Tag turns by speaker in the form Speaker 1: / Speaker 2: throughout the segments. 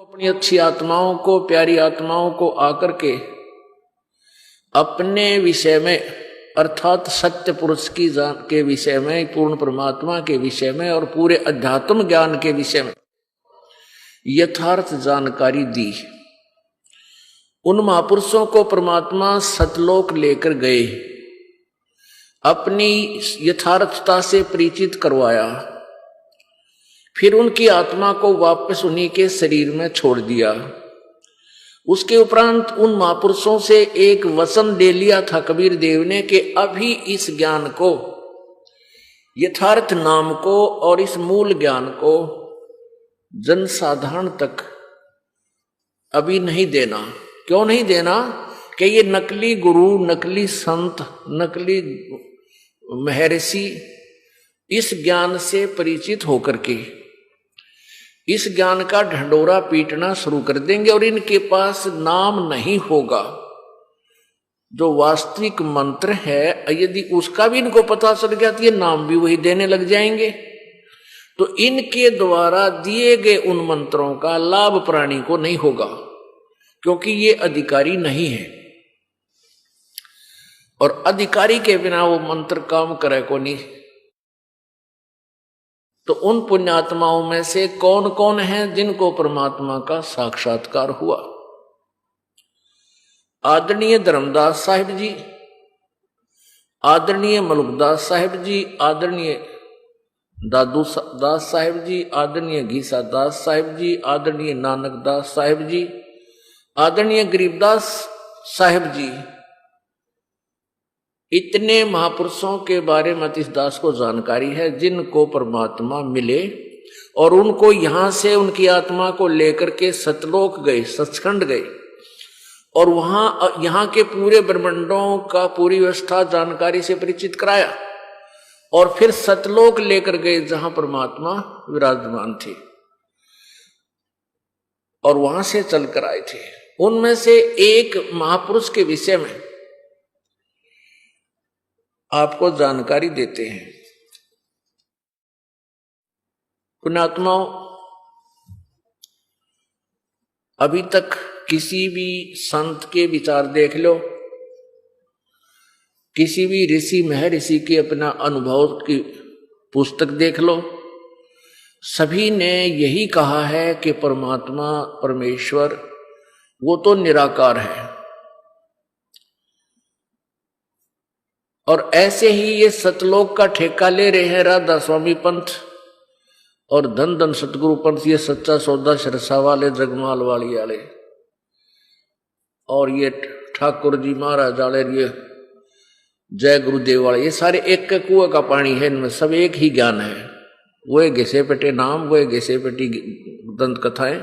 Speaker 1: अपनी अच्छी आत्माओं को, प्यारी आत्माओं को आकर के अपने विषय में अर्थात सत्य पुरुष की जान के विषय में, पूर्ण परमात्मा के विषय में और पूरे अध्यात्म ज्ञान के विषय में यथार्थ जानकारी दी। उन महापुरुषों को परमात्मा सतलोक लेकर गए, अपनी यथार्थता से परिचित करवाया, फिर उनकी आत्मा को वापस उन्हीं के शरीर में छोड़ दिया। उसके उपरांत उन महापुरुषों से एक वचन ले लिया था कबीर देव ने कि अभी इस ज्ञान को, यथार्थ नाम को और इस मूल ज्ञान को जनसाधारण तक अभी नहीं देना। क्यों नहीं देना? कि ये नकली गुरु, नकली संत, नकली महर्षि इस ज्ञान से परिचित होकर के इस ज्ञान का ढंडोरा पीटना शुरू कर देंगे और इनके पास नाम नहीं होगा। जो वास्तविक मंत्र है, यदि उसका भी इनको पता चल गया तो ये नाम भी वही देने लग जाएंगे। तो इनके द्वारा दिए गए उन मंत्रों का लाभ प्राणी को नहीं होगा, क्योंकि ये अधिकारी नहीं है और अधिकारी के बिना वो मंत्र काम करे को नहीं। तो उन पुण्यात्माओं में से कौन कौन है जिनको परमात्मा का साक्षात्कार हुआ? आदरणीय धर्मदास साहिब जी, आदरणीय मलुकदास साहिब जी, आदरणीय दादू दास साहिब जी, आदरणीय घीसा दास साहिब जी, आदरणीय नानक दास साहिब जी, आदरणीय गरीबदास साहिब जी, इतने महापुरुषों के बारे में इस दास को जानकारी है जिनको परमात्मा मिले और उनको यहां से उनकी आत्मा को लेकर के सतलोक गए, सचखंड गए और वहां यहां के पूरे ब्रह्मांडों का पूरी व्यवस्था जानकारी से परिचित कराया और फिर सतलोक लेकर गए जहां परमात्मा विराजमान थे और वहां से चलकर आए थे। उनमें से एक महापुरुष के विषय में आपको जानकारी देते हैं। पुण्यात्माओं, अभी तक किसी भी संत के विचार देख लो, किसी भी ऋषि महर्षि के अपना अनुभव की पुस्तक देख लो, सभी ने यही कहा है कि परमात्मा, परमेश्वर वो तो निराकार है। और ऐसे ही ये सतलोक का ठेका ले रहे हैं राधा स्वामी पंथ और धन धन सतगुरु पंथ, ये सच्चा सौदा सरसा वाले, जगमाल वाली वाले और ये ठाकुर जी महाराज वाले, ये जय गुरुदेव वाले, ये सारे एक के कुएं का पानी है। इनमें सब एक ही ज्ञान है। वो घिसे पेटे नाम, वो घिसे पेटी दंत कथाएं।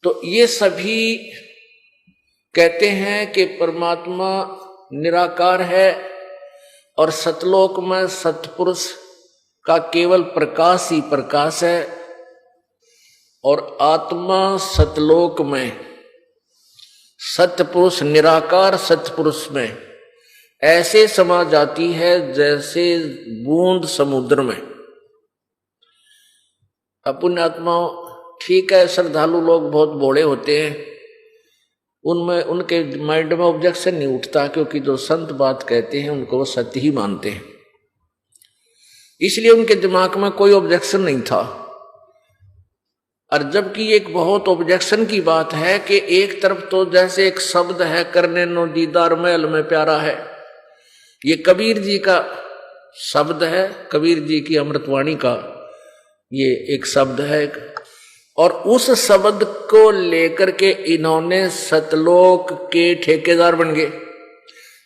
Speaker 1: तो ये सभी कहते हैं कि परमात्मा निराकार है और सतलोक में सतपुरुष का केवल प्रकाश ही प्रकाश है और आत्मा सतलोक में सतपुरुष, निराकार सतपुरुष में ऐसे समा जाती है जैसे बूंद समुद्र में। पुण्यात्माओं, ठीक है, श्रद्धालु लोग बहुत भोले होते हैं, उनमें उनके माइंड में ऑब्जेक्शन नहीं उठता, क्योंकि जो संत बात कहते हैं उनको वो सत्य ही मानते हैं, इसलिए उनके दिमाग में कोई ऑब्जेक्शन नहीं था। और जबकि एक बहुत ऑब्जेक्शन की बात है कि एक तरफ तो जैसे एक शब्द है, करने नो दीदार महल में प्यारा है, ये कबीर जी का शब्द है, कबीर जी की अमृतवाणी का ये एक शब्द है और उस शब्द को लेकर के इन्होंने सतलोक के ठेकेदार बन गए।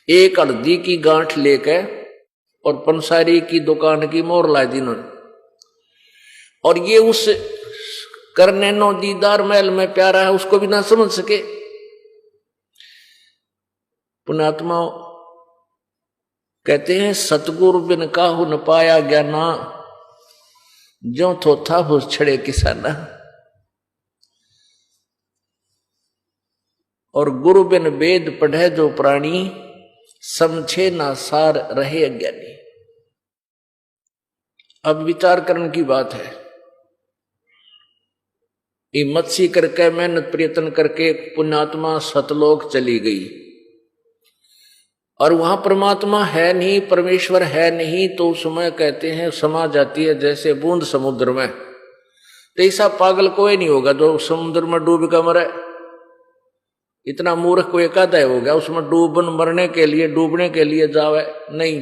Speaker 1: एक हल्दी की गांठ लेकर और पंसारी की दुकान की मोहर ला दी इन्होंने और ये उस करने नो दीदार महल में प्यारा है उसको भी ना समझ सके। पुण्यात्माओं, कहते हैं सतगुरु बिन काहू न पाया ज्ञाना, ज्यों थोथा भूस छड़े किसाना। और गुरु बिन वेद पढ़े जो प्राणी, समझे ना सार रहे अज्ञानी। अब विचार करने की बात है। हिम्मत सी करके मेहनत प्रयत्न करके पुण्यात्मा सतलोक चली गई और वहां परमात्मा है नहीं, परमेश्वर है नहीं, तो उस समय कहते हैं समा जाती है जैसे बूंद समुद्र में। तो ऐसा पागल कोई नहीं होगा जो समुद्र में डूब कर मरे। इतना मूर्ख कोई एकादा हो गया उसमें डूबने के लिए जावे नहीं।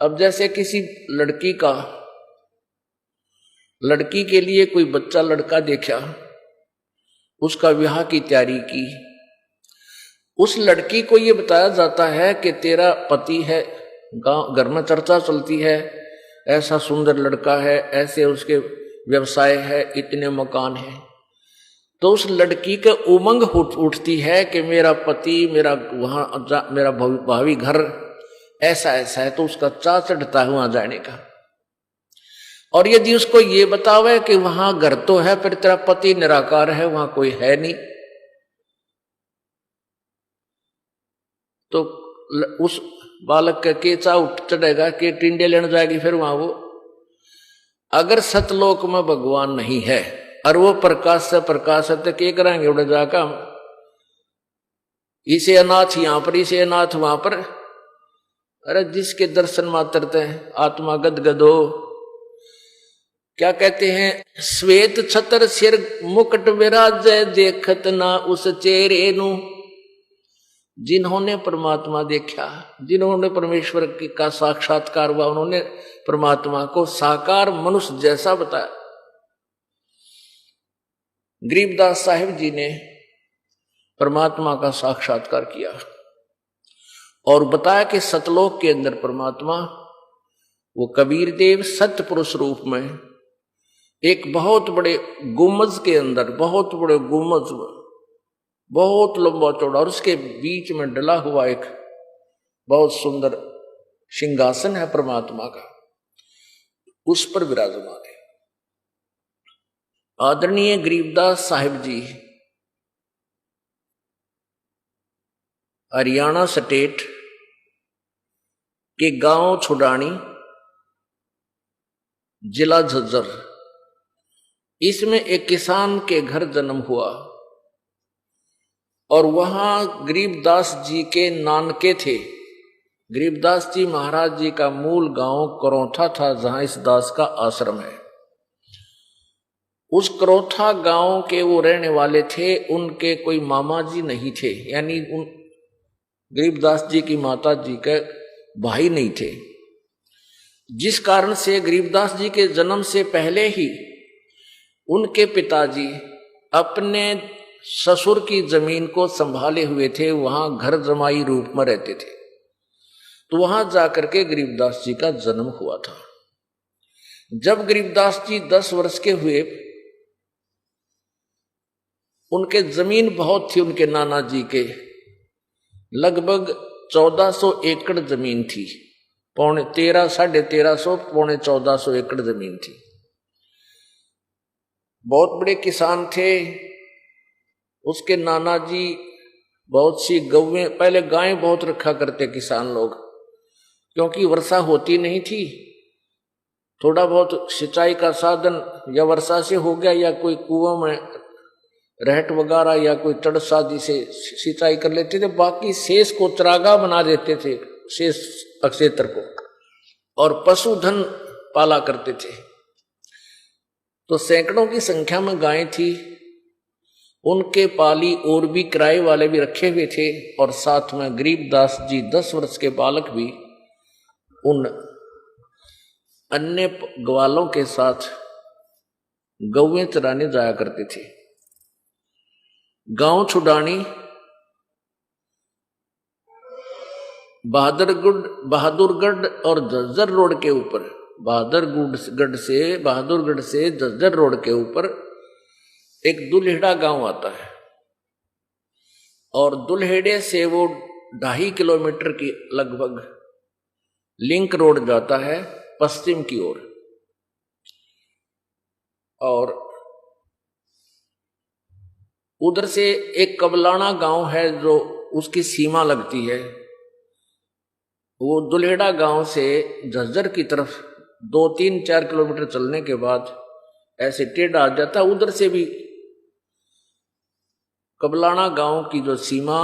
Speaker 1: अब जैसे किसी लड़की के लिए कोई बच्चा लड़का देखा, उसका विवाह की तैयारी की, उस लड़की को ये बताया जाता है कि तेरा पति है, गांव घर में चर्चा चलती है, ऐसा सुंदर लड़का है, ऐसे उसके व्यवसाय है, इतने मकान है। तो उस लड़की के उमंग उठती है कि मेरा पति, मेरा भावी घर ऐसा ऐसा है, तो उसका चाह चढ़ता है वहां जाने का। और यदि उसको ये बतावे कि वहां घर तो है पर तेरा पति निराकार है, वहां कोई है नहीं, तो उस बालक के चाह उठ चढ़ेगा कि टिंडे लेने जाएगी फिर वहां वो। अगर सतलोक में भगवान नहीं है और वो प्रकाश से प्रकाश है तो क्या करेंगे उड़े जाकर हम? इसे अनाथ यहां पर, इसे अनाथ वहां पर। अरे जिसके दर्शन मात्रते हैं आत्मा गदगद हो। क्या कहते हैं, श्वेत छतर सिर मुकुट विराजै देखत ना उस चेहरे नु। जिन्होंने परमात्मा देखा, जिन्होंने परमेश्वर का साक्षात्कार हुआ, उन्होंने परमात्मा को साकार मनुष्य जैसा बताया। गरीबदास साहिब जी ने परमात्मा का साक्षात्कार किया और बताया कि सतलोक के अंदर परमात्मा, वो कबीर देव सत्य पुरुष रूप में एक बहुत बड़े गुम्बज के अंदर, बहुत बड़े गुम्बज, बहुत लंबा चौड़ा, और उसके बीच में डला हुआ एक बहुत सुंदर सिंहासन है परमात्मा का, उस पर विराजमान है। आदरणीय गरीबदास साहिब जी हरियाणा स्टेट के गांव छुडानी, जिला झज्जर, इसमें एक किसान के घर जन्म हुआ और वहां गरीबदास जी के नानके थे। गरीबदास जी महाराज जी का मूल गांव करौथा था, जहां इस दास का आश्रम है। उस करौथा गांव के वो रहने वाले थे, उनके कोई मामा जी नहीं थे, यानी उन गरीबदास जी की माता जी के भाई नहीं थे, जिस कारण से गरीबदास जी के जन्म से पहले ही उनके पिताजी अपने ससुर की जमीन को संभाले हुए थे, वहां घर जमाई रूप में रहते थे। तो वहां जाकर के गरीबदास जी का जन्म हुआ था। जब गरीबदास जी 10 वर्ष के हुए, उनके जमीन बहुत थी, उनके नाना जी के लगभग 1400 एकड़ जमीन थी, 1350 पौने 1400 एकड़ जमीन थी। बहुत बड़े किसान थे। उसके नाना जी बहुत सी गौवें, पहले गायें बहुत रखा करते किसान लोग, क्योंकि वर्षा होती नहीं थी, थोड़ा बहुत सिंचाई का साधन या वर्षा से हो गया या कोई कुओं में रहट वगैरह या कोई चढ़ शादी से सिंचाई कर लेते थे, बाकी शेष को चरागाह बना देते थे, शेष क्षेत्र को, और पशुधन पाला करते थे। तो सैकड़ों की संख्या में गायें थी, उनके पाली और भी किराए वाले भी रखे हुए थे, और साथ में गरीबदास जी 10 वर्ष के बालक भी उन अन्य ग्वालों के साथ गौएं चराने जाया करते थे। गांव छुडानी बहादुरगढ़ और झज्जर रोड के ऊपर, बहादुरगढ़ से झज्जर रोड के ऊपर एक दुल्हेड़ा गांव आता है, और दुल्हेड़े से वो 2.5 किलोमीटर की लगभग लिंक रोड जाता है पश्चिम की ओर, और उधर से एक कबलाना गांव है जो उसकी सीमा लगती है। वो दुल्हेड़ा गांव से झज्जर की तरफ 2-3-4 किलोमीटर चलने के बाद ऐसे टेढ़ा आ जाता। उधर से भी कबलाना गांव की जो सीमा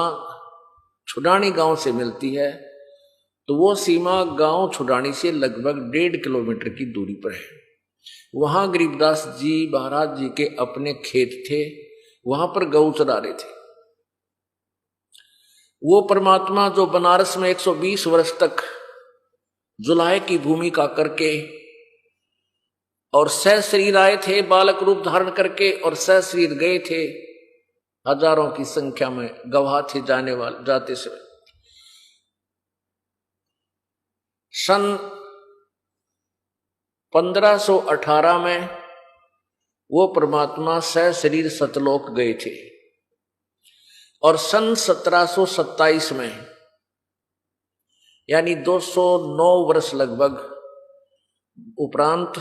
Speaker 1: छुडानी गांव से मिलती है, तो वो सीमा गांव छुडानी से लगभग 1.5 किलोमीटर की दूरी पर है। वहां गरीबदास जी महाराज जी के अपने खेत थे, वहां पर गऊ चरा रहे थे। वो परमात्मा जो बनारस में 120 वर्ष तक जुलाहे की भूमिका करके और सह शरीर आए थे, बालक रूप धारण करके, और सह शरीर गए थे, हजारों की संख्या में गवाह थे जाते समय। सन 1518 में वो परमात्मा सह शरीर सतलोक गए थे, और सन 1727 में यानी 209 वर्ष लगभग उपरांत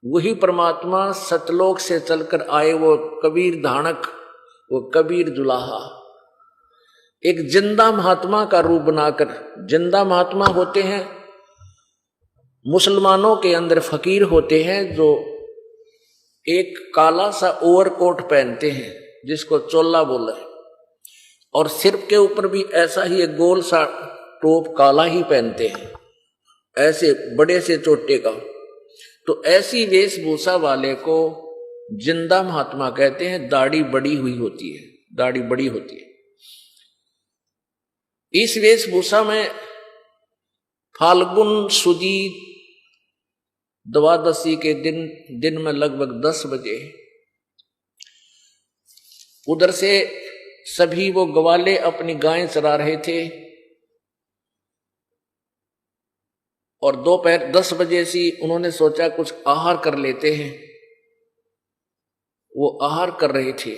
Speaker 1: वही परमात्मा सतलोक से चलकर आए, वो कबीर धानक, वो कबीर जुलाहा, एक जिंदा महात्मा का रूप बनाकर। जिंदा महात्मा होते हैं, मुसलमानों के अंदर फकीर होते हैं जो एक काला सा ओवरकोट पहनते हैं जिसको चोला बोला है, और सिर के ऊपर भी ऐसा ही एक गोल सा टोप काला ही पहनते हैं, ऐसे बड़े से चोटे का। तो ऐसी वेशभूषा वाले को जिंदा महात्मा कहते हैं। दाढ़ी बड़ी हुई होती है, दाढ़ी बड़ी होती है। इस वेशभूषा में फाल्गुन सुदी द्वादशी के दिन में लगभग 10 बजे उधर से सभी वो ग्वाले अपनी गायें चरा रहे थे, और दोपहर 10 बजे से उन्होंने सोचा कुछ आहार कर लेते हैं। वो आहार कर रहे थे।